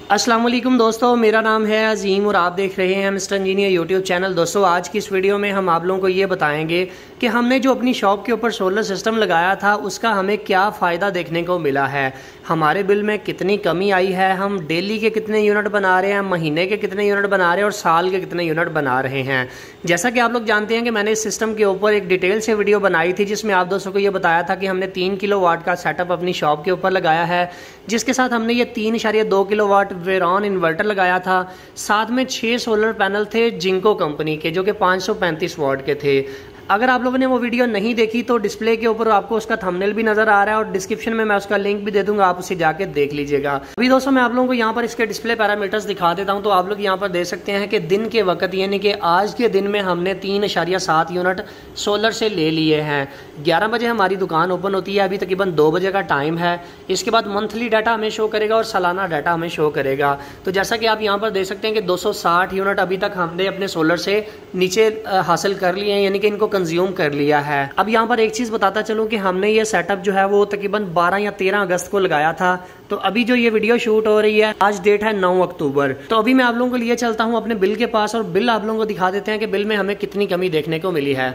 अस्सलाम वालेकुम दोस्तों, मेरा नाम है अजीम और आप देख रहे हैं मिस्टर इंजीनियर यूट्यूब चैनल। दोस्तों, आज की इस वीडियो में हम आप लोगों को ये बताएंगे कि हमने जो अपनी शॉप के ऊपर सोलर सिस्टम लगाया था उसका हमें क्या फ़ायदा देखने को मिला है, हमारे बिल में कितनी कमी आई है, हम डेली के कितने यूनिट बना रहे हैं, महीने के कितने यूनिट बना रहे हैं और साल के कितने यूनिट बना रहे हैं। जैसा कि आप लोग जानते हैं कि मैंने इस सिस्टम के ऊपर एक डिटेल से वीडियो बनाई थी जिसमें आप दोस्तों को ये बताया था कि हमने 3 किलोवाट का सेटअप अपनी शॉप के ऊपर लगाया है, जिसके साथ हमने ये 3.2 किलोवाट वेरॉन इन्वर्टर लगाया था। साथ में 6 सोलर पैनल थे जिंको कंपनी के, जो कि 535 वाट के थे। अगर आप लोगों ने वो वीडियो नहीं देखी तो डिस्प्ले के ऊपर आपको उसका थंबनेल भी नजर आ रहा है और डिस्क्रिप्शन में मैं उसका लिंक भी दे दूंगा, आप उसे जाके देख लीजिएगा। अभी दोस्तों मैं आप लोगों को यहाँ पर इसके डिस्प्ले पैरामीटर्स दिखा देता हूँ। तो आप लोग यहाँ पर देख सकते हैं कि दिन के वक्त यानी कि आज के दिन में हमने 3.7 यूनिट सोलर से ले लिए हैं। 11 बजे हमारी दुकान ओपन होती है, अभी तकरीबन 2 बजे का टाइम है। इसके बाद मंथली डाटा हमें शो करेगा और सालाना डाटा हमें शो करेगा। तो जैसा कि आप यहाँ पर देख सकते हैं कि 260 यूनिट अभी तक हमने अपने सोलर से नीचे हासिल कर लिए हैं, यानी कि इनको कंज्यूम कर लिया है। अब यहाँ पर एक चीज बताता चलूं कि हमने ये सेटअप जो है वो तकरीबन 12 या 13 अगस्त को लगाया था। तो अभी जो ये वीडियो शूट हो रही है, आज डेट है 9 अक्टूबर। तो अभी मैं आप लोगों को लिए चलता हूँ अपने बिल के पास और बिल आप लोगों को दिखा देते हैं कि बिल में हमें कितनी कमी देखने को मिली है।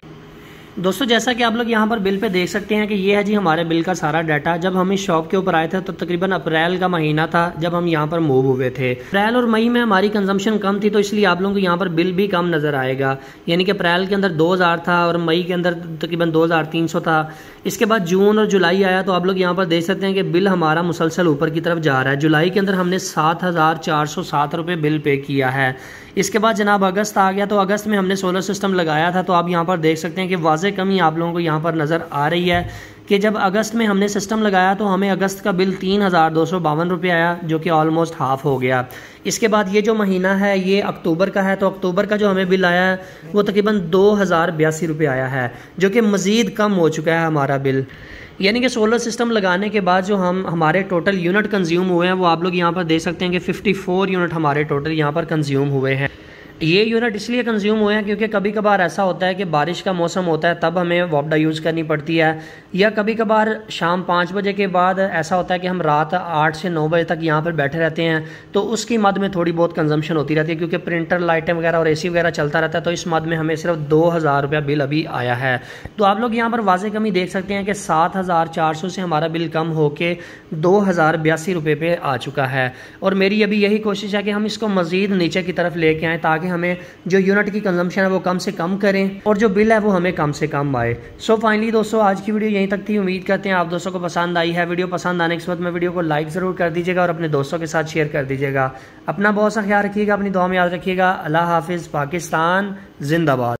दोस्तों, जैसा कि आप लोग यहाँ पर बिल पे देख सकते हैं कि ये है जी हमारे बिल का सारा डाटा। जब हम इस शॉप के ऊपर आए थे तो तकरीबन अप्रैल का महीना था जब हम यहाँ पर मूव हुए थे। अप्रैल और मई में हमारी कंजम्पशन कम थी, तो इसलिए आप लोगों को यहाँ पर बिल भी कम नजर आएगा। यानी कि अप्रैल के अंदर 2000 था और मई के अंदर तकरीबन 2300 था। इसके बाद जून और जुलाई आया तो आप लोग यहाँ पर देख सकते हैं कि बिल हमारा मुसलसल ऊपर की तरफ जा रहा है। जुलाई के अंदर हमने 7407 रुपये बिल पे किया है। इसके बाद जनाब अगस्त आ गया, तो अगस्त में हमने सोलर सिस्टम लगाया था। तो आप यहाँ पर देख सकते हैं कि वाज़े कमी आप लोगों को यहाँ पर नज़र आ रही है कि जब अगस्त में हमने सिस्टम लगाया तो हमें अगस्त का बिल 3252 रुपये आया, जो कि ऑलमोस्ट हाफ हो गया। इसके बाद ये जो महीना है ये अक्टूबर का है, तो अक्टूबर का जो हमें बिल आया है वो तकरीबन 2082 रुपये आया है, जो कि मज़ीद कम हो चुका है हमारा बिल। यानी कि सोलर सिस्टम लगाने के बाद जो हमारे टोटल यूनिट कंज्यूम हुए हैं वो आप लोग यहाँ पर देख सकते हैं कि 54 यूनिट हमारे टोटल यहाँ पर कंज्यूम हुए हैं। ये यूनिट इसलिए कंज्यूम हुए हैं क्योंकि कभी कभार ऐसा होता है कि बारिश का मौसम होता है, तब हमें वॉपडा यूज़ करनी पड़ती है, या कभी कभार शाम 5 बजे के बाद ऐसा होता है कि हम रात 8 से 9 बजे तक यहाँ पर बैठे रहते हैं, तो उसकी मद में थोड़ी बहुत कंजम्पशन होती रहती है क्योंकि प्रिंटर लाइटें वगैरह और AC वगैरह चलता रहता है। तो इस मद में हमें सिर्फ 2000 रुपया बिल अभी आया है। तो आप लोग यहाँ पर वाज़े कमी देख सकते हैं कि 7400 से हमारा बिल कम होकर 2082 रुपये पे आ चुका है। और मेरी अभी यही कोशिश है कि हम इसको मज़ीद नीचे की तरफ लेके आएँ ताकि हमें जो यूनिट की कंजम्पशन है वो कम से कम करें और जो बिल है वो हमें कम से कम आए। सो फाइनली दोस्तों, आज की वीडियो यहीं तक थी। उम्मीद करते हैं आप दोस्तों को पसंद आई है। वीडियो पसंद आने के बाद में वीडियो को लाइक ज़रूर कर दीजिएगा और अपने दोस्तों के साथ शेयर कर दीजिएगा। अपना बहुत सा ख्याल रखिएगा, अपनी दुआ में याद रखिएगा। अल्लाह हाफिज़। पाकिस्तान जिंदाबाद।